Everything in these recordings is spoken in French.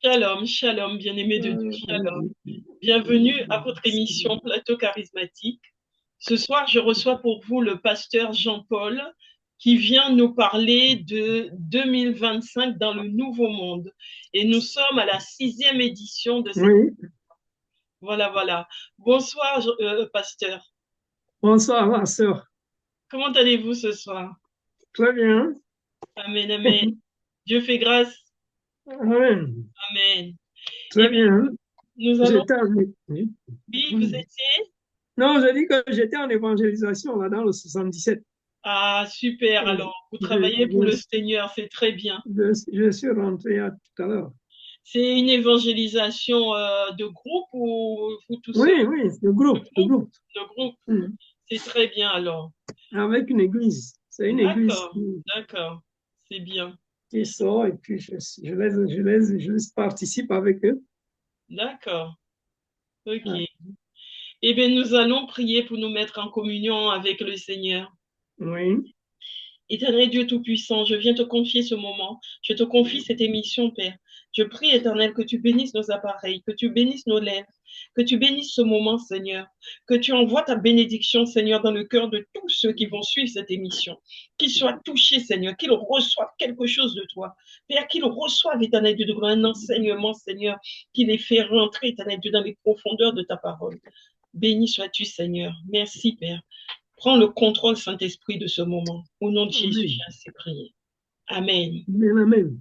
Shalom, shalom, bien-aimé de Dieu, shalom. Bienvenue à votre émission Plateau Charismatique. Ce soir, je reçois pour vous le pasteur Jean-Paul qui vient nous parler de 2025 dans le Nouveau Monde. Et nous sommes à la 6e édition de cette... Oui, Voilà, voilà. Bonsoir, pasteur. bonsoir, ma soeur. Comment allez-vous ce soir? Très bien. Amen, amen. Dieu fait grâce. Amen. Amen. Eh Très bien, bien. nous allons... J'étais oui. Oui, vous étiez... Non, je dis que j'étais en évangélisation là dans le 77. Ah, super. Et Alors, vous Je, travaillez pour le je- Seigneur, c'est très bien. je suis rentré tout à l'heure. C'est une évangélisation de groupe ou vous tout Oui, seul? oui, De le groupe, groupe. de groupe. Mm. C'est très bien alors. Avec une église. C'est une église D'accord, d'accord. C'est bien. qui sort et puis je participe avec eux. D'accord. Ok. Ah, Eh bien, nous allons prier pour nous mettre en communion avec le Seigneur. oui. Éternel Dieu Tout-Puissant, je viens te confier ce moment. Je te confie cette émission, Père. Je prie, Éternel, que tu bénisses nos appareils, que tu bénisses nos lèvres, que tu bénisses ce moment, Seigneur, que tu envoies ta bénédiction, Seigneur, dans le cœur de tous ceux qui vont suivre cette émission. Qu'ils soient touchés, Seigneur, qu'ils reçoivent quelque chose de toi. Père, qu'ils reçoivent, Éternel Dieu, un enseignement, Seigneur, qui les fait rentrer, Éternel Dieu, dans les profondeurs de ta parole. Béni sois-tu, Seigneur. Merci, Père. Prends le contrôle, Saint-Esprit, de ce moment. Au nom de Jésus, j'ai Amen. ainsi prié. Amen. Amen. Amen.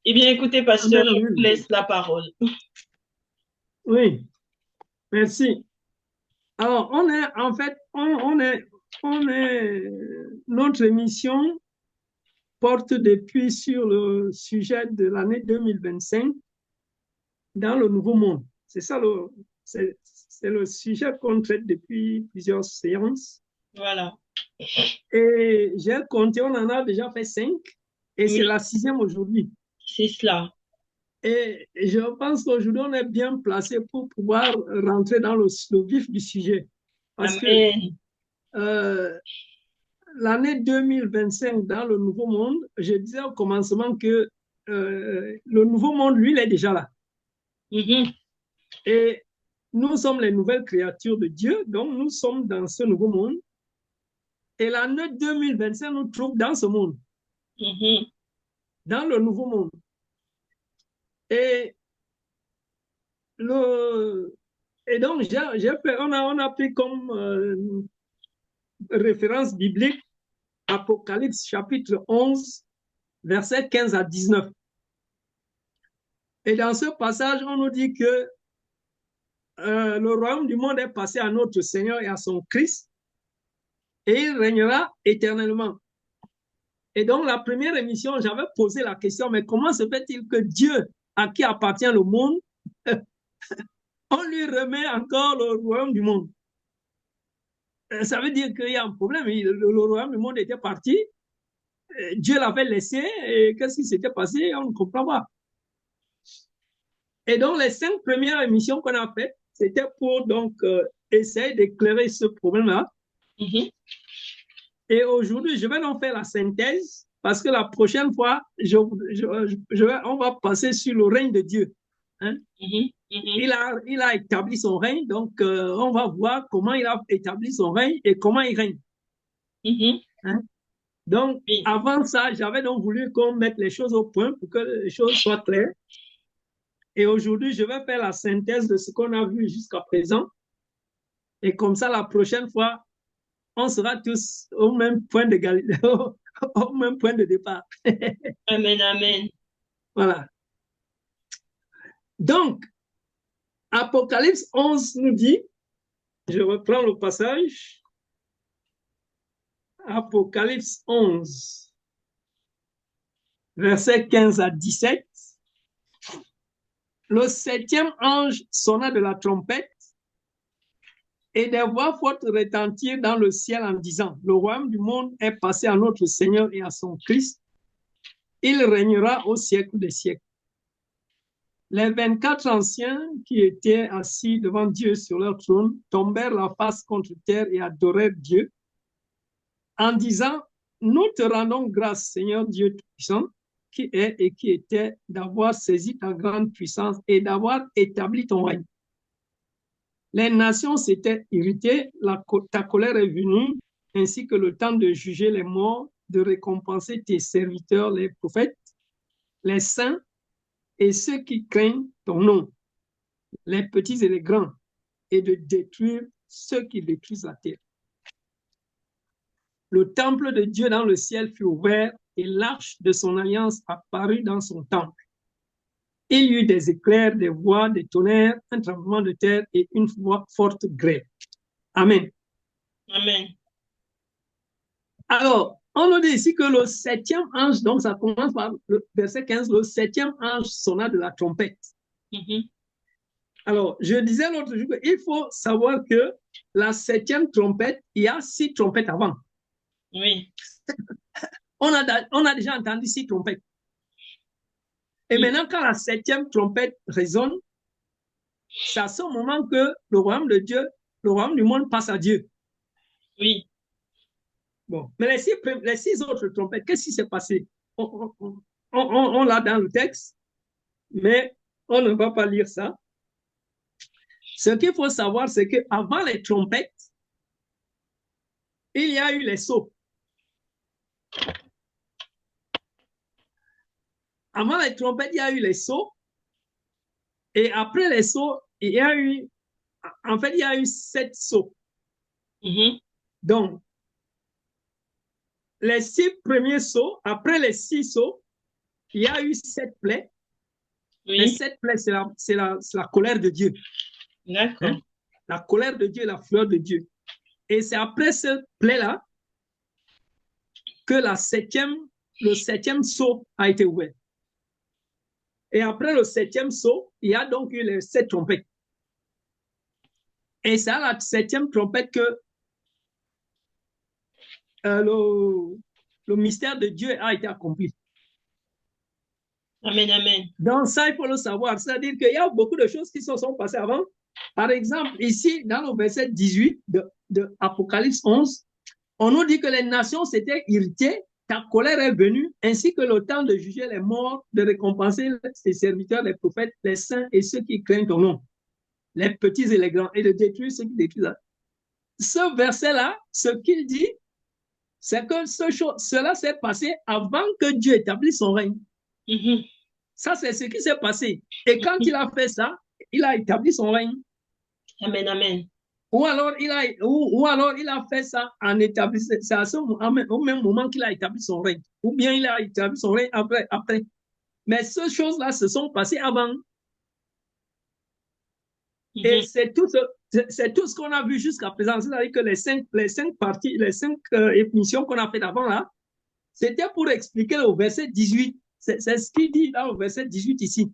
Eh bien, écoutez, pasteur, Amen. je vous Amen. laisse la parole. Oui, merci. Alors, on est, en fait, notre émission porte depuis sur le sujet de l'année 2025 dans le Nouveau Monde. C'est le sujet qu'on traite depuis plusieurs séances. Voilà. Et j'ai compté, on en a déjà fait 5 et Oui, c'est la sixième aujourd'hui. c'est cela. Et je pense qu'aujourd'hui, on est bien placé pour pouvoir rentrer dans le vif du sujet. Parce que Amen. euh, l'année 2025 dans le Nouveau Monde, je disais au commencement que le Nouveau Monde, lui, il est déjà là. Mhm. Et nous sommes les nouvelles créatures de Dieu, donc nous sommes dans ce Nouveau Monde. Et l'année 2025 nous trouve dans ce monde, Mhm. dans le Nouveau Monde. Et, le, et donc, on a pris comme référence biblique Apocalypse chapitre 11, versets 15 à 19. Et dans ce passage, on nous dit que le royaume du monde est passé à notre Seigneur et à son Christ, et il régnera éternellement. Et donc, la première émission, j'avais posé la question, mais comment se fait-il que Dieu, à qui appartient le monde, on lui remet encore le royaume du monde? Ça veut dire qu'il y a un problème. Le royaume du monde était parti, Dieu l'avait laissé, et qu'est-ce qui s'était passé? On ne comprend pas. Et donc, les 5 premières émissions qu'on a faites, c'était pour donc essayer d'éclairer ce problème-là. Mhm. Et aujourd'hui, je vais donc faire la synthèse parce que la prochaine fois, on va passer sur le règne de Dieu. Hein? Mhm. Mhm. Il a établi son règne, donc on va voir comment il a établi son règne et comment il règne. Mhm. Hein? Donc, Oui. avant ça, j'avais donc voulu qu'on mette les choses au point pour que les choses soient claires. Et aujourd'hui, je vais faire la synthèse de ce qu'on a vu jusqu'à présent. Et comme ça, la prochaine fois, on sera tous au même point au même point de départ. Amen, amen. Voilà. Donc, Apocalypse 11 nous dit, je reprends le passage, Apocalypse 11, versets 15 à 17. Le septième ange sonna de la trompette et des voix fortes retentirent dans le ciel en disant, le royaume du monde est passé à notre Seigneur et à son Christ. Il régnera au siècle des siècles. Les 24 anciens qui étaient assis devant Dieu sur leur trône tombèrent la face contre terre et adorèrent Dieu en disant, nous te rendons grâce, Seigneur Dieu Tout-Puissant, qui est et qui était, d'avoir saisi ta grande puissance et d'avoir établi ton règne. Les nations s'étaient irritées, ta colère est venue, ainsi que le temps de juger les morts, de récompenser tes serviteurs, les prophètes, les saints et ceux qui craignent ton nom, les petits et les grands, et de détruire ceux qui détruisent la terre. Le temple de Dieu dans le ciel fut ouvert et l'arche de son alliance apparut dans son temple. Il y eut des éclairs, des voix, des tonnerres, un tremblement de terre et une forte grêle. Amen. Amen. Alors, on nous dit ici que le 7e ange, donc ça commence par le verset 15, le 7e ange sonna de la trompette. Alors, je disais l'autre jour qu'il faut savoir que la 7e trompette, il y a 6 trompettes avant. Oui. On a déjà entendu 6 trompettes. Et maintenant, quand la 7e trompette résonne, c'est à ce moment que le royaume de Dieu, le royaume du monde passe à Dieu. Oui. Bon, mais les 6 autres trompettes, qu'est-ce qui s'est passé? On l'a dans le texte, mais on ne va pas lire ça. Ce qu'il faut savoir, c'est qu'avant les trompettes, il y a eu les sceaux. Avant les trompettes, il y a eu les sceaux. Et après les sceaux, il y a eu 7 sceaux. Donc, les 6 premiers sceaux, après les 6 sceaux, il y a eu 7 plaies. Oui. Les 7 plaies, c'est la colère de Dieu. D'accord. Hein? La colère de Dieu, la fureur de Dieu. Et c'est après cette plaie-là que le 7e sceau a été ouvert. Et après le 7e sceau, il y a donc eu les 7 trompettes. Et c'est à la 7e trompette que le mystère de Dieu a été accompli. Amen, amen. Donc ça, il faut le savoir. C'est-à-dire qu'il y a beaucoup de choses qui se sont passées avant. Par exemple, ici, dans le verset 18 de Apocalypse 11, on nous dit que les nations s'étaient irritées, ta colère est venue, ainsi que le temps de juger les morts, de récompenser tes serviteurs, les prophètes, les saints et ceux qui craignent ton nom, les petits et les grands, et de détruire ceux qui détruisent. Ce verset-là, ce qu'il dit, c'est que cela s'est passé avant que Dieu établisse son règne. Ça, c'est ce qui s'est passé. Et quand il a fait ça, il a établi son règne. Amen, amen. Ou alors il a fait ça en établissant, c'est au même moment qu'il a établi son règne. Ou bien il a établi son règne après. Mais ces choses-là se sont passées avant. Et c'est tout ce qu'on a vu jusqu'à présent. C'est-à-dire que les cinq parties, les 5 émissions qu'on a fait d'avant là, c'était pour expliquer au verset 18. C'est ce qu'il dit là au verset 18 ici.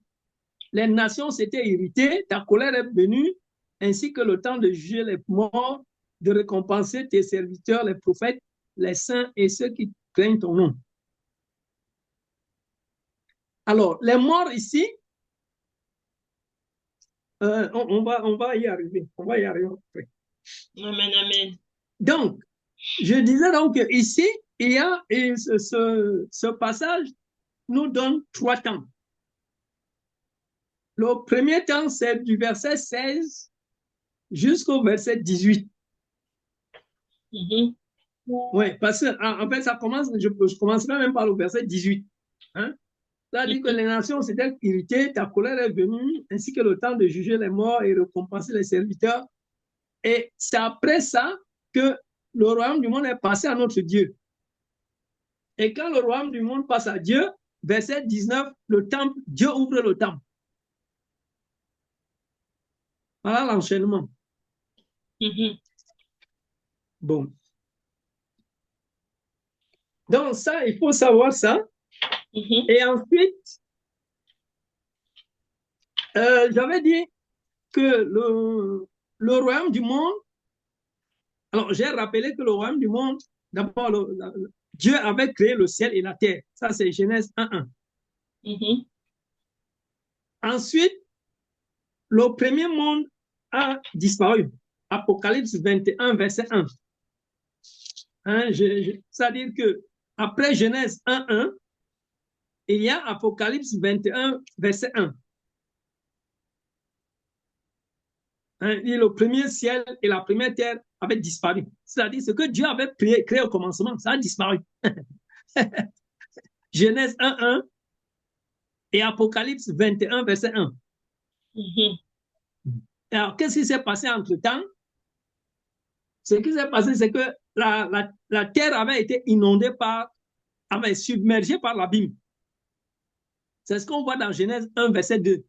Les nations s'étaient irritées, ta colère est venue, ainsi que le temps de juger les morts, de récompenser tes serviteurs, les prophètes, les saints et ceux qui craignent ton nom. Alors, les morts ici, on va y arriver. On va y arriver après. Amen, amen. Donc, je disais donc ici, il y a ce passage nous donne 3 temps. Le premier temps, c'est du verset 16 jusqu'au verset 18. Oui, parce qu'en fait, ça commence, je commencerai même par le verset 18. Hein? Ça dit que les nations s'étaient irritées, ta colère est venue, ainsi que le temps de juger les morts et récompenser les serviteurs. Et c'est après ça que le royaume du monde est passé à notre Dieu. Et quand le royaume du monde passe à Dieu, verset 19, le temple, Dieu ouvre le temple. Voilà l'enchaînement. Bon. Donc ça, il faut savoir ça. Et ensuite, j'avais dit que le royaume du monde, alors j'ai rappelé que le royaume du monde, d'abord, Dieu avait créé le ciel et la terre. Ça, c'est Genèse 1.1. Ensuite, le premier monde a disparu. Apocalypse 21, verset 1. Hein, c'est-à-dire que après Genèse 1.1, il y a Apocalypse 21, verset 1. Hein, le premier ciel et la première terre avaient disparu. C'est-à-dire ce que Dieu avait créé au commencement, ça a disparu. Genèse 1, 1 et Apocalypse 21, verset 1. Alors, qu'est-ce qui s'est passé entre-temps? Ce qui s'est passé, c'est que la terre avait été inondée avait submergée par l'abîme. C'est ce qu'on voit dans Genèse 1, verset 2.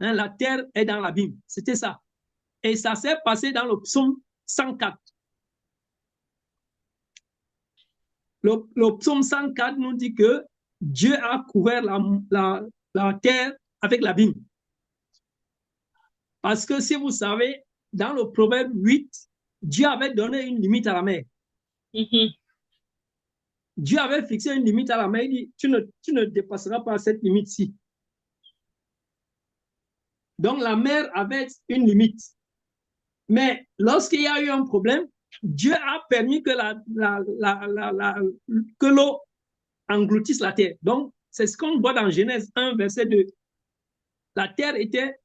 Hein, la terre est dans l'abîme. C'était ça. Et ça s'est passé dans le psaume 104. Le psaume 104 nous dit que Dieu a couvert la terre avec l'abîme. Parce que si vous savez, dans le Proverbe 8, Dieu avait donné une limite à la mer. Dieu avait fixé une limite à la mer. Il dit, tu ne dépasseras pas cette limite-ci. Donc la mer avait une limite. Mais lorsqu'il y a eu un problème, Dieu a permis que l'eau engloutisse la terre. Donc, c'est ce qu'on voit dans Genèse 1, verset 2. La terre était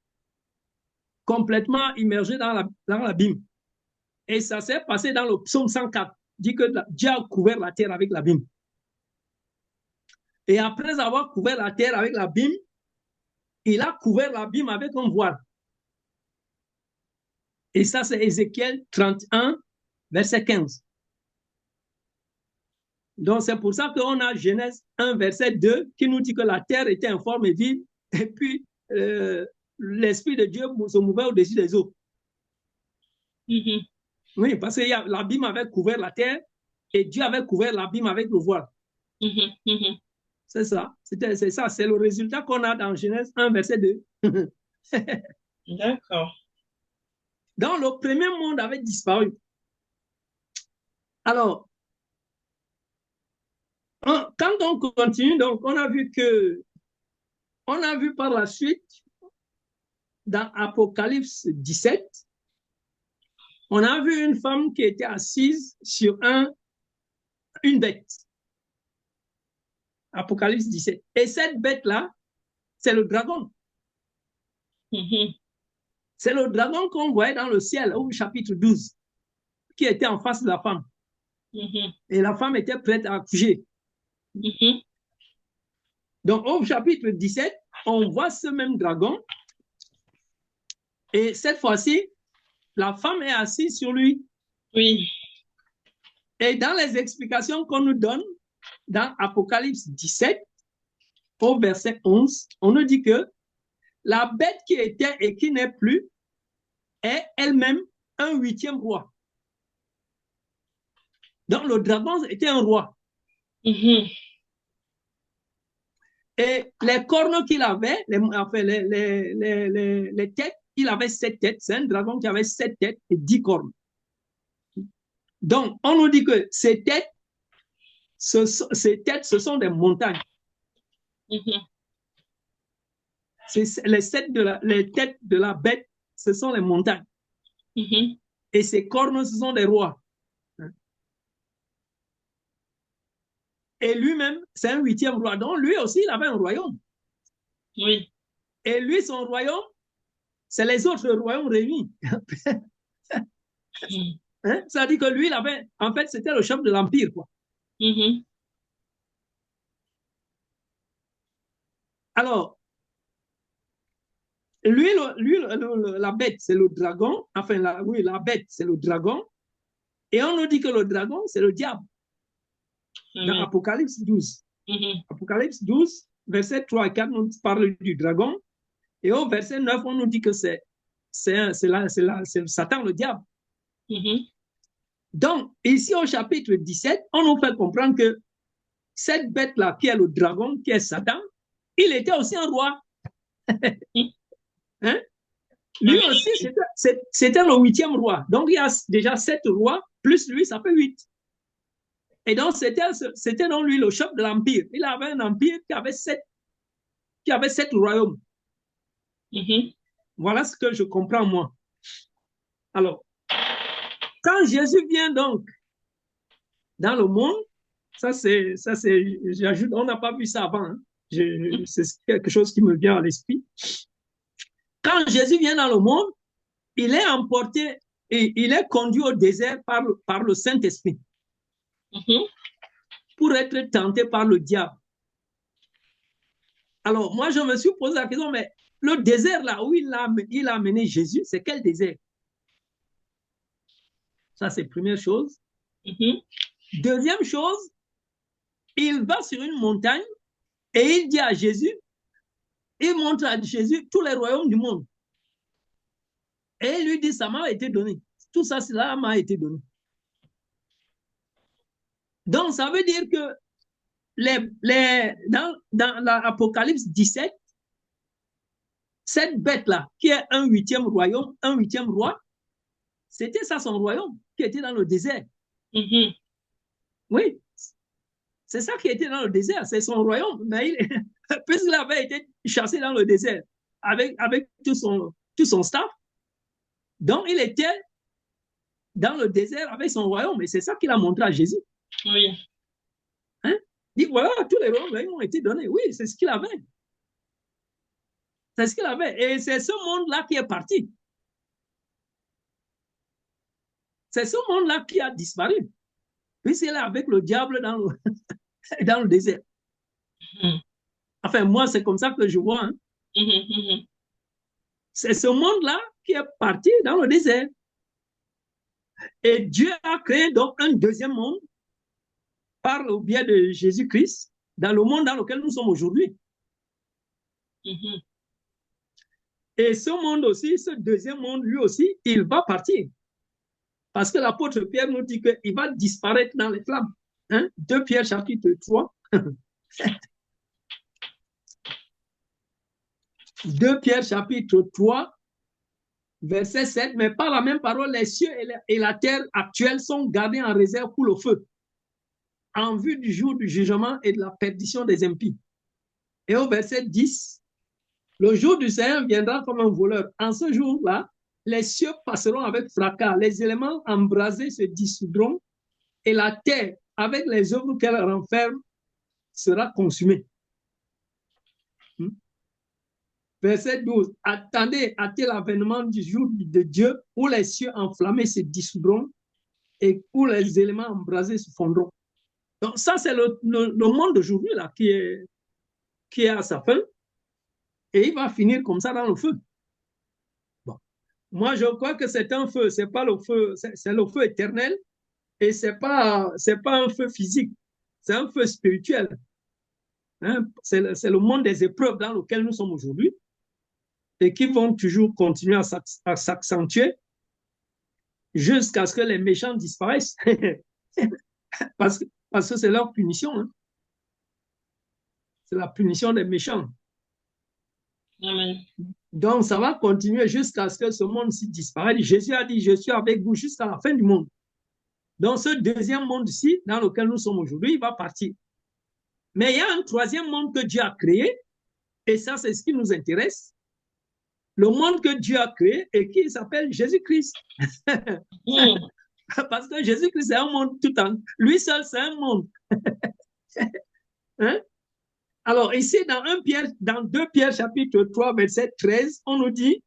complètement immergée dans l'abîme. Et ça s'est passé dans le psaume 104. Dit que Dieu a couvert la terre avec l'abîme. Et après avoir couvert la terre avec l'abîme, il a couvert l'abîme avec un voile. Et ça, c'est Ézéchiel 31, verset 15. Donc, c'est pour ça qu'on a Genèse 1, verset 2, qui nous dit que la terre était informe et vive, et puis l'Esprit de Dieu se mouvait au-dessus des eaux. Oui, parce que l'abîme avait couvert la terre, et Dieu avait couvert l'abîme avec le voile. C'est ça. C'est ça. C'est le résultat qu'on a dans Genèse 1, verset 2. D'accord. Donc, le premier monde avait disparu. Alors, quand on continue, donc, on a vu par la suite, dans Apocalypse 17, on a vu une femme qui était assise sur une bête. Apocalypse 17. Et cette bête-là, c'est le dragon. C'est le dragon qu'on voyait dans le ciel au chapitre 12, qui était en face de la femme. Et la femme était prête à accoucher. Donc, au chapitre 17, on voit ce même dragon. Et cette fois-ci, la femme est assise sur lui. Oui. Et dans les explications qu'on nous donne, dans Apocalypse 17, au verset 11, on nous dit que la bête qui était et qui n'est plus est elle-même un 8e roi. Donc, le dragon était un roi. Et les cornes qu'il avait, les têtes, il avait 7 têtes. C'est un dragon qui avait 7 têtes et 10 cornes. Donc, on nous dit que ces têtes, ce sont des montagnes. Les têtes de la bête, ce sont les montagnes. Et ses cornes, ce sont des rois. Et lui-même, c'est un 8e roi. Donc, lui aussi, il avait un royaume. Oui. Et lui, son royaume, c'est les autres royaumes réunis. Hein? Ça dit que lui, il avait, en fait, c'était le chef de l'empire, quoi. Alors, lui, la bête, c'est le dragon. Enfin, la bête, c'est le dragon. Et on nous dit que le dragon, c'est le diable. Dans Apocalypse 12. Apocalypse 12, verset 3 et 4, nous parle du dragon. Et au verset 9, on nous dit que c'est Satan, le diable. Donc, ici au chapitre 17, on nous fait comprendre que cette bête-là, qui est le dragon, qui est Satan, il était aussi un roi. Hein? Lui aussi, c'était le 8e roi. Donc, il y a déjà 7 rois, plus lui, ça fait 8. Et donc, c'était donc lui le chef de l'empire. Il avait un empire qui avait 7 royaumes. Voilà ce que je comprends, moi. Alors, quand Jésus vient donc dans le monde, ça c'est, j'ajoute, on n'a pas vu ça avant. Hein? C'est quelque chose qui me vient à l'esprit. Quand Jésus vient dans le monde, il est emporté et il est conduit au désert par le Saint-Esprit pour être tenté par le diable. Alors, moi, je me suis posé la question, mais le désert là où il a amené Jésus, c'est quel désert? Ça, c'est la première chose. Deuxième chose, il va sur une montagne et il dit à Jésus, il montre à Jésus tous les royaumes du monde. Et il lui dit, ça m'a été donné. Tout ça, cela m'a été donné. Donc, ça veut dire que dans l'Apocalypse 17, cette bête-là, qui est un huitième royaume, un huitième roi, c'était ça son royaume, qui était dans le désert. Oui, c'est ça qui était dans le désert, c'est son royaume. Mais puisqu'il avait été chassé dans le désert avec tout son staff, donc il était dans le désert avec son royaume. Et c'est ça qu'il a montré à Jésus. Oui. Hein? Il dit, voilà, tous les royaumes ont été donnés. Oui, c'est ce qu'il avait. C'est ce qu'il avait. Et c'est ce monde-là qui est parti. C'est ce monde-là qui a disparu. Puisqu'il est avec le diable dans le désert. Enfin, moi, c'est comme ça que je vois. Hein. C'est ce monde-là qui est parti dans le désert. Et Dieu a créé donc un deuxième monde par le biais de Jésus-Christ dans le monde dans lequel nous sommes aujourd'hui. Et ce monde aussi, ce deuxième monde, lui aussi, il va partir. Parce que l'apôtre Pierre nous dit qu'il va disparaître dans les flammes. Hein? 2 Pierre chapitre 3. 2 Pierre chapitre 3, verset 7. Mais par la même parole, les cieux et la terre actuelle sont gardés en réserve pour le feu, en vue du jour du jugement et de la perdition des impies. Et au verset 10, le jour du Seigneur viendra comme un voleur. En ce jour-là, les cieux passeront avec fracas, les éléments embrasés se dissoudront et la terre, avec les œuvres qu'elle renferme, sera consumée. Verset 12. Attendez, hâtez l'avènement du jour de Dieu où les cieux enflammés se dissoudront et où les éléments embrasés se fondront. Donc ça, c'est le monde d'aujourd'hui là qui est à sa fin et il va finir comme ça dans le feu. Bon. Moi, je crois que c'est un feu, c'est pas le feu, c'est le feu éternel et c'est pas un feu physique, c'est un feu spirituel. Hein? C'est le monde des épreuves dans lequel nous sommes aujourd'hui et qui vont toujours continuer à s'accentuer jusqu'à ce que les méchants disparaissent. parce que c'est leur punition. Hein? C'est la punition des méchants. Amen. Donc, ça va continuer jusqu'à ce que ce monde-ci disparaisse. Jésus a dit, je suis avec vous jusqu'à la fin du monde. Donc, ce deuxième monde-ci, dans lequel nous sommes aujourd'hui, il va partir. Mais il y a un troisième monde que Dieu a créé, et ça, c'est ce qui nous intéresse. Le monde que Dieu a créé et qui s'appelle Jésus-Christ. Parce que Jésus-Christ, c'est un monde tout en... Lui seul, c'est un monde. Hein? Alors, ici, dans 2 Pierre, chapitre 3, verset 13, on nous dit,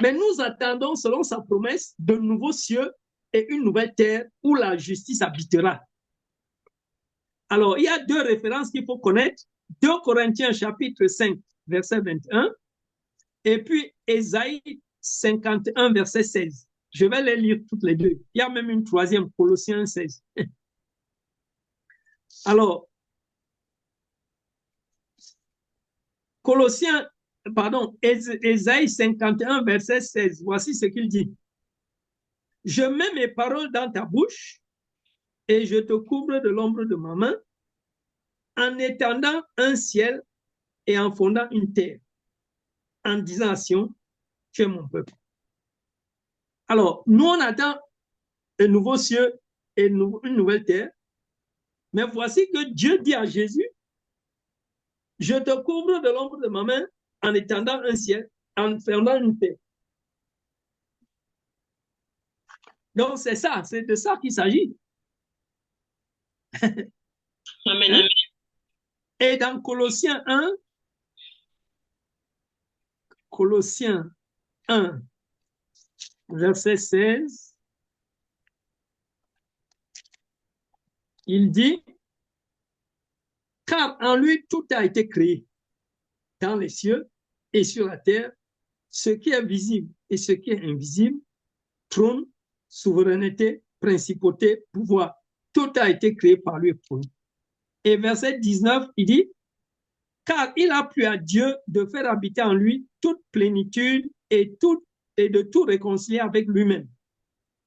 mais nous attendons, selon sa promesse, de nouveaux cieux et une nouvelle terre où la justice habitera. Alors, il y a 2 références qu'il faut connaître. 2 Corinthiens, chapitre 5, verset 21, et puis Ésaïe 51, verset 16. Je vais les lire toutes les deux. Il y a même une troisième, Colossiens 16. Alors, Ésaïe 51, verset 16. Voici ce qu'il dit. Je mets mes paroles dans ta bouche et je te couvre de l'ombre de ma main en étendant un ciel et en fondant une terre, en disant à Sion, tu es mon peuple. Alors, nous, on attend un nouveau ciel et une nouvelle terre, mais voici que Dieu dit à Jésus, je te couvre de l'ombre de ma main en étendant un ciel, en fondant une terre. Donc, c'est ça, c'est de ça qu'il s'agit. Amen, amen. Et dans Colossiens 1, verset 16, il dit, car en lui tout a été créé, dans les cieux et sur la terre, ce qui est visible et ce qui est invisible, trône, souveraineté, principauté, pouvoir, tout a été créé par lui et pour nous. Et verset 19, il dit, car il a plu à Dieu de faire habiter en lui toute plénitude et de tout réconcilier avec lui-même,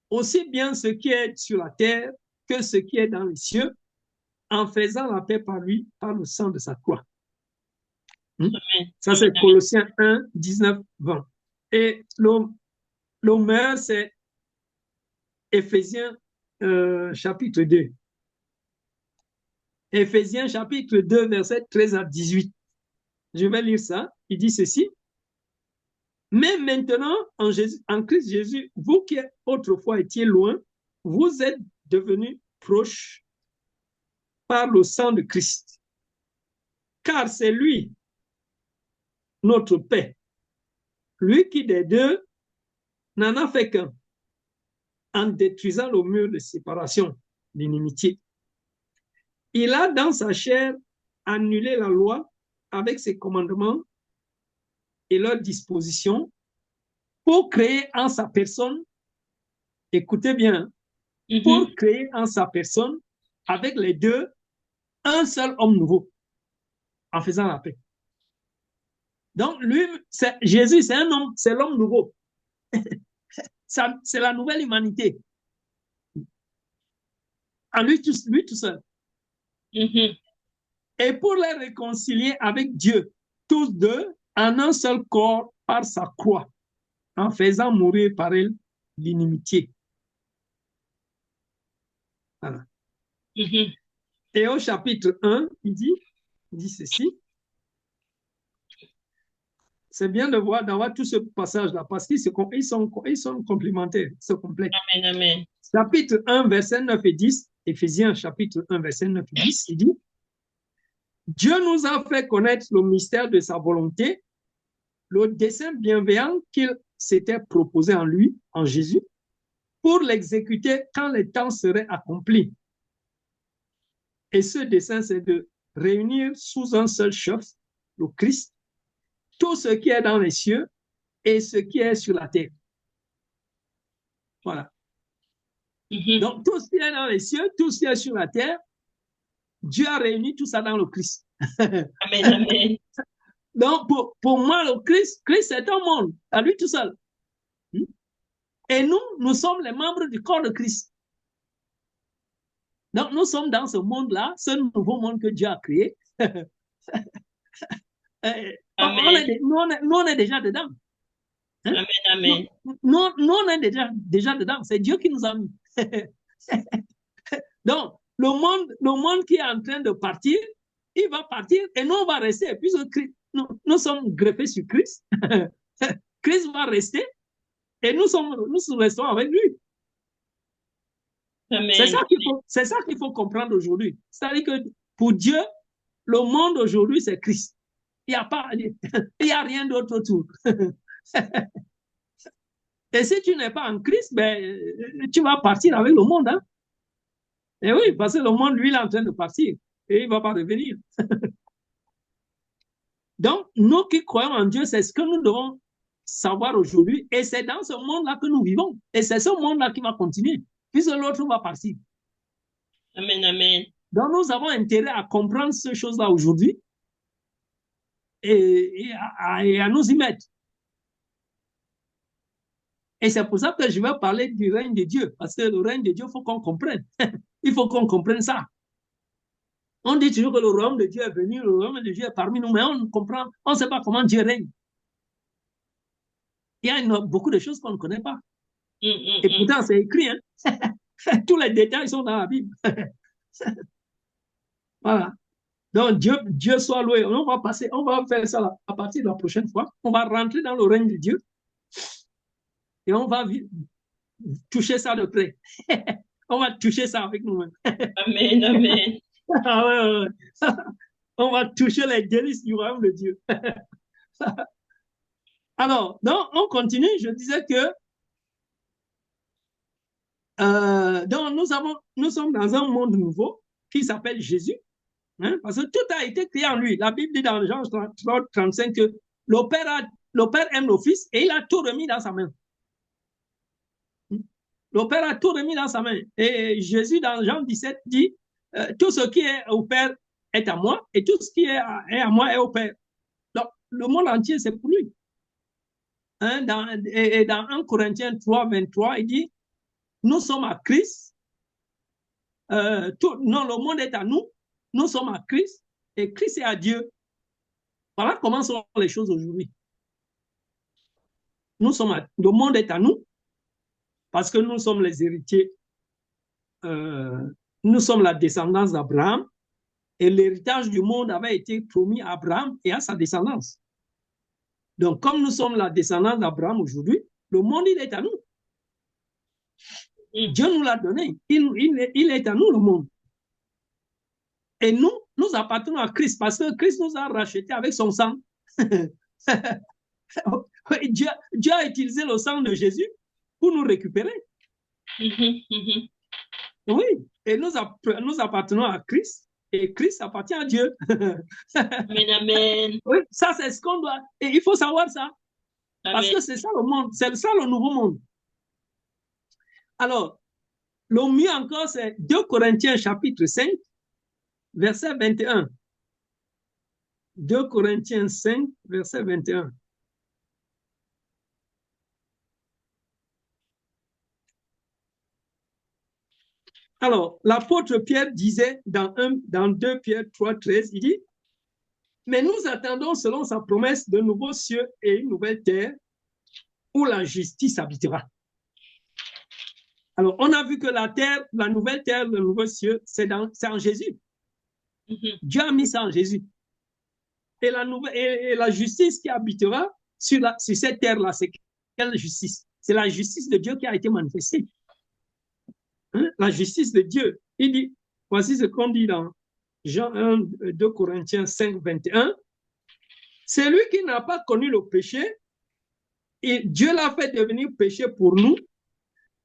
aussi bien ce qui est sur la terre que ce qui est dans les cieux, en faisant la paix par lui, par le sang de sa croix. Ça, c'est Colossiens 1, 19, 20. Et le meilleur, c'est Éphésiens chapitre 2. Éphésiens chapitre 2, verset 13 à 18. Je vais lire ça. Il dit ceci. Mais maintenant, en Christ Jésus, vous qui autrefois étiez loin, vous êtes devenus proches par le sang de Christ. Car c'est lui, notre paix. Lui qui des deux n'en a fait qu'un, en détruisant le mur de séparation, l'inimitié. Il a dans sa chair annulé la loi avec ses commandements et leurs dispositions pour créer en sa personne, écoutez bien, pour créer en sa personne, avec les deux, un seul homme nouveau, en faisant la paix. Donc, lui, Jésus, c'est un homme, c'est l'homme nouveau. C'est la nouvelle humanité. En lui tout seul. Et pour les réconcilier avec Dieu, tous deux, en un seul corps, par sa croix, en faisant mourir par elle l'inimitié. Voilà. Et au chapitre 1, il dit ceci. C'est bien d'avoir tout ce passage-là, parce qu'ils sont complémentaires, ils se complètent. Amen, amen. Chapitre 1, verset 9 et 10, Éphésiens chapitre 1, verset 9 et 10, il dit, Dieu nous a fait connaître le mystère de sa volonté, le dessein bienveillant qu'il s'était proposé en lui, en Jésus, pour l'exécuter quand les temps seraient accomplis. Et ce dessein, c'est de réunir sous un seul chef, le Christ, tout ce qui est dans les cieux et ce qui est sur la terre. Voilà. Donc, tout ce qui est dans les cieux, tout ce qui est sur la terre, Dieu a réuni tout ça dans le Christ. Amen, amen. Donc, pour moi, le Christ, c'est un monde, à lui tout seul. Et nous sommes les membres du corps de Christ. Donc, nous sommes dans ce monde-là, ce nouveau monde que Dieu a créé. Nous, on est déjà dedans. Hein? Amen, amen. Nous, on est déjà dedans. C'est Dieu qui nous a mis. Donc, le monde qui est en train de partir, il va partir et nous, on va rester. Puisque nous sommes greffés sur Christ. Christ va rester et nous restons avec lui. C'est ça qu'il faut comprendre aujourd'hui. C'est-à-dire que pour Dieu, le monde aujourd'hui, c'est Christ. Il n'y a rien d'autre autour. Et si tu n'es pas en Christ, ben, tu vas partir avec le monde. Hein? Et oui, parce que le monde, lui, il est en train de partir. Et il ne va pas revenir. Donc, nous qui croyons en Dieu, c'est ce que nous devons savoir aujourd'hui. Et c'est dans ce monde-là que nous vivons. Et c'est ce monde-là qui va continuer. Puisque l'autre va partir. Amen, amen. Donc, nous avons intérêt à comprendre ces choses-là aujourd'hui et à nous y mettre. Et c'est pour ça que je vais parler du règne de Dieu. Parce que le règne de Dieu, il faut qu'on comprenne. Il faut qu'on comprenne ça. On dit toujours que le royaume de Dieu est venu, le royaume de Dieu est parmi nous, mais on comprend, on ne sait pas comment Dieu règne. Il y a beaucoup de choses qu'on ne connaît pas. Et pourtant, c'est écrit. Hein? Tous les détails sont dans la Bible. Voilà. Donc, Dieu soit loué. On va faire ça là, à partir de la prochaine fois. On va rentrer dans le règne de Dieu. Et on va toucher ça de près. On va toucher ça avec nous-mêmes. Amen, amen. Ah ouais. on va toucher les délices du royaume de Dieu. Alors, donc, on continue. Je disais que donc nous sommes dans un monde nouveau qui s'appelle Jésus, hein, parce que tout a été créé en lui. La Bible dit dans Jean 35 que le Père aime le Fils et il a tout remis dans sa main. Le Père a tout remis dans sa main. Et Jésus, dans Jean 17, dit tout ce qui est au Père est à moi et tout ce qui est à moi est au Père. Donc, le monde entier, c'est pour lui. Hein, dans 1 Corinthiens 3, 23, il dit nous sommes à Christ. Non, le monde est à nous. Nous sommes à Christ et Christ est à Dieu. Voilà comment sont les choses aujourd'hui. Le monde est à nous parce que nous sommes les héritiers. Nous sommes la descendance d'Abraham et l'héritage du monde avait été promis à Abraham et à sa descendance. Donc, comme nous sommes la descendance d'Abraham aujourd'hui, le monde, il est à nous. Dieu nous l'a donné. Il est à nous, le monde. Et nous appartenons à Christ parce que Christ nous a rachetés avec son sang. Dieu a utilisé le sang de Jésus pour nous récupérer. Oui, et nous appartenons à Christ et Christ appartient à Dieu. Amen, amen. Oui, ça c'est ce qu'on doit. Et il faut savoir ça. Amen. Parce que c'est ça le monde, c'est ça le nouveau monde. Alors, le mieux encore, c'est 2 Corinthiens chapitre 5, verset 21. 2 Corinthiens 5, verset 21. Alors, l'apôtre Pierre disait dans 2 Pierre 3, 13, il dit, mais nous attendons selon sa promesse de nouveaux cieux et une nouvelle terre où la justice habitera. Alors, on a vu que la nouvelle terre, le nouveau cieux, c'est en Jésus. Dieu a mis ça en Jésus. Et la justice qui habitera sur cette terre-là, c'est quelle justice? C'est la justice de Dieu qui a été manifestée. Hein? La justice de Dieu. Il dit, voici ce qu'on dit dans Jean 1, 2 Corinthiens 5, 21. C'est lui qui n'a pas connu le péché, et Dieu l'a fait devenir péché pour nous,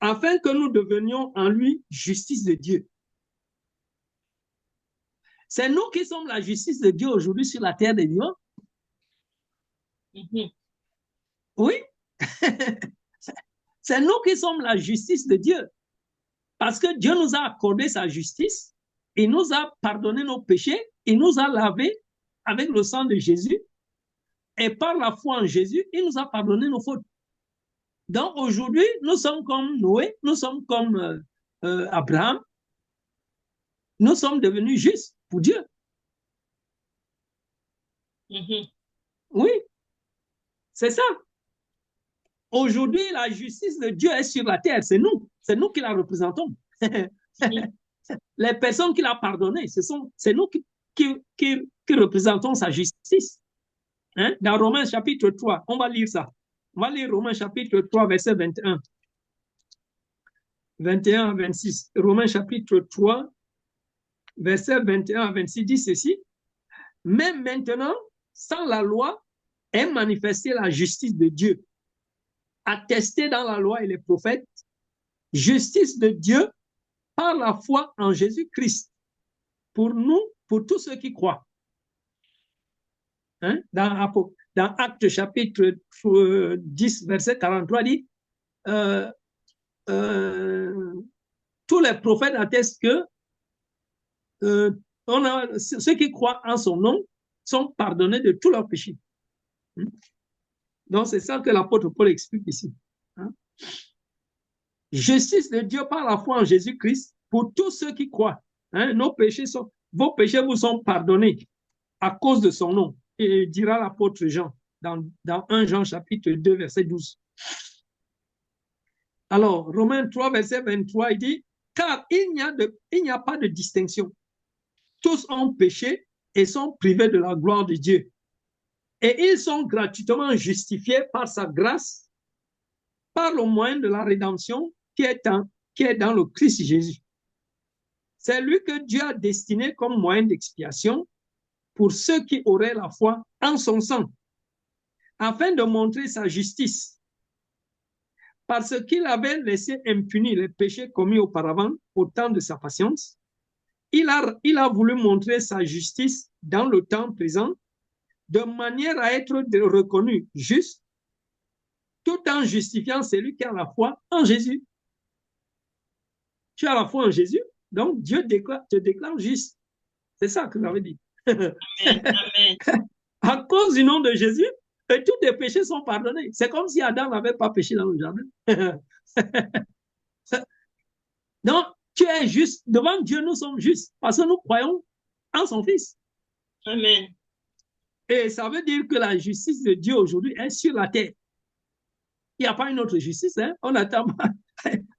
afin que nous devenions en lui justice de Dieu. C'est nous qui sommes la justice de Dieu aujourd'hui sur la terre des vivants. Oui. C'est nous qui sommes la justice de Dieu. Parce que Dieu nous a accordé sa justice, il nous a pardonné nos péchés, il nous a lavés avec le sang de Jésus, et par la foi en Jésus, il nous a pardonné nos fautes. Donc aujourd'hui, nous sommes comme Noé, nous sommes comme Abraham, nous sommes devenus justes pour Dieu. Oui, c'est ça. Aujourd'hui, la justice de Dieu est sur la terre, c'est nous qui la représentons. Les personnes qu'il a pardonnées, c'est nous qui représentons sa justice. Hein? Dans Romains chapitre 3, on va lire ça. On va lire Romains chapitre 3, verset 21. 21 à 26. Romains chapitre 3, verset 21 à 26 dit ceci. Mais maintenant, sans la loi, est manifestée la justice de Dieu, attestée dans la loi et les prophètes, justice de Dieu par la foi en Jésus-Christ, pour nous, pour tous ceux qui croient. Hein? Dans Actes chapitre 10, verset 43, dit tous les prophètes attestent que ceux qui croient en son nom sont pardonnés de tous leurs péchés. Donc, c'est ça que l'apôtre Paul explique ici. Hein? Justice de Dieu par la foi en Jésus-Christ pour tous ceux qui croient. Hein? Vos péchés vous sont pardonnés à cause de son nom. Et dira l'apôtre Jean dans 1 Jean chapitre 2, verset 12. Alors, Romains 3, verset 23, il dit, car il n'y a pas de distinction. Tous ont péché et sont privés de la gloire de Dieu. Et ils sont gratuitement justifiés par sa grâce, par le moyen de la rédemption qui est dans le Christ Jésus. C'est lui que Dieu a destiné comme moyen d'expiation pour ceux qui auraient la foi en son sang, afin de montrer sa justice, parce qu'il avait laissé impunis les péchés commis auparavant au temps de sa patience. Il a voulu montrer sa justice dans le temps présent, de manière à être reconnu juste, tout en justifiant celui qui a la foi en Jésus. Tu as la foi en Jésus, donc Dieu te déclare juste. C'est ça que j'avais dit. Amen. Amen. À cause du nom de Jésus, tous tes péchés sont pardonnés. C'est comme si Adam n'avait pas péché dans le jardin. Donc, tu es juste. Devant Dieu, nous sommes justes parce que nous croyons en son Fils. Amen. Et ça veut dire que la justice de Dieu aujourd'hui est sur la terre. Il n'y a pas une autre justice. Hein? On attend pas.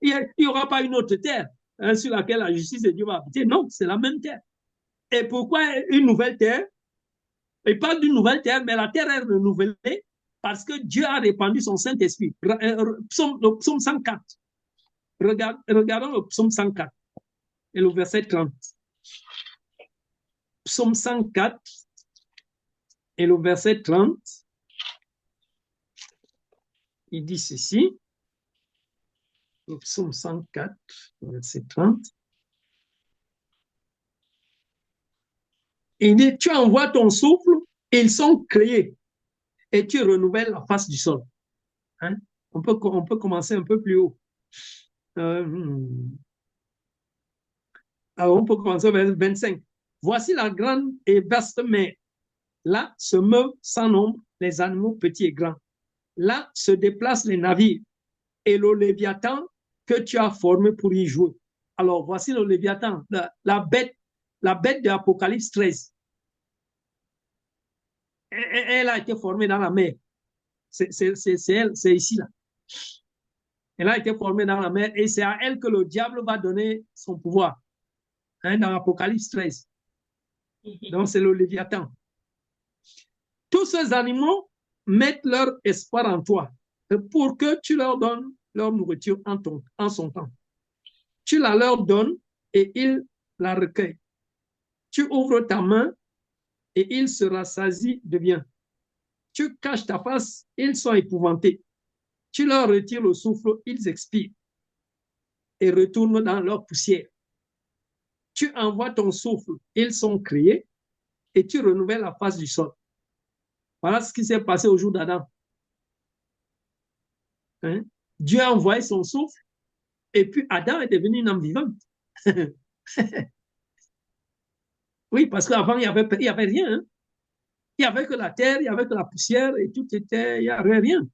Il n'y aura pas une autre terre sur laquelle la justice de Dieu va habiter. Non, c'est la même terre. Et pourquoi une nouvelle terre? Il parle d'une nouvelle terre, mais la terre est renouvelée parce que Dieu a répandu son Saint-Esprit. Le psaume 104. Regardons le psaume 104 et le verset 30. Psaume 104 et le verset 30. Il dit ceci. Le psaume 104, verset 30. Il dit, tu envoies ton souffle, ils sont créés, et tu renouvelles la face du sol. Hein? On peut commencer un peu plus haut. Alors, on peut commencer au verset 25. Voici la grande et vaste mer. Là se meuvent sans nombre les animaux petits et grands. Là se déplacent les navires et le Léviathan que tu as formé pour y jouer. Alors, voici le Léviathan, la bête de l'Apocalypse 13. Elle a été formée dans la mer. C'est elle, c'est ici, là. Elle a été formée dans la mer et c'est à elle que le diable va donner son pouvoir. Hein, dans l'Apocalypse 13. Donc, c'est le Léviathan. Tous ces animaux mettent leur espoir en toi pour que tu leur donnes leur nourriture en son temps. Tu la leur donnes et ils la recueillent. Tu ouvres ta main et ils se rassasient de bien. Tu caches ta face, ils sont épouvantés. Tu leur retires le souffle, ils expirent et retournent dans leur poussière. Tu envoies ton souffle, ils sont créés et tu renouvelles la face du sol. Voilà ce qui s'est passé au jour d'Adam. Hein? Dieu a envoyé son souffle et puis Adam est devenu une âme vivante. Oui, parce qu'avant, il n'y avait rien. Hein? Il n'y avait que la terre, il n'y avait que la poussière et tout était, il n'y avait rien.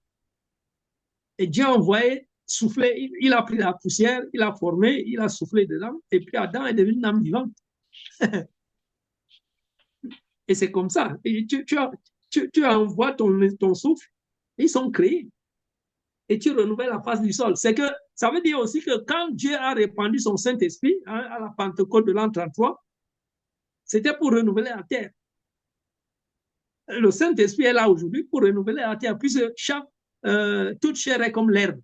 Et Dieu a envoyé, soufflé, il a pris la poussière, il a formé, il a soufflé dedans et puis Adam est devenu une âme vivante. Et c'est comme ça. Et tu envoies ton souffle, ils sont créés. Et tu renouvelles la face du sol. C'est que ça veut dire aussi que quand Dieu a répandu son Saint-Esprit hein, à la Pentecôte de l'an 33, c'était pour renouveler la terre. Le Saint-Esprit est là aujourd'hui pour renouveler la terre, puisque toute chair est comme l'herbe.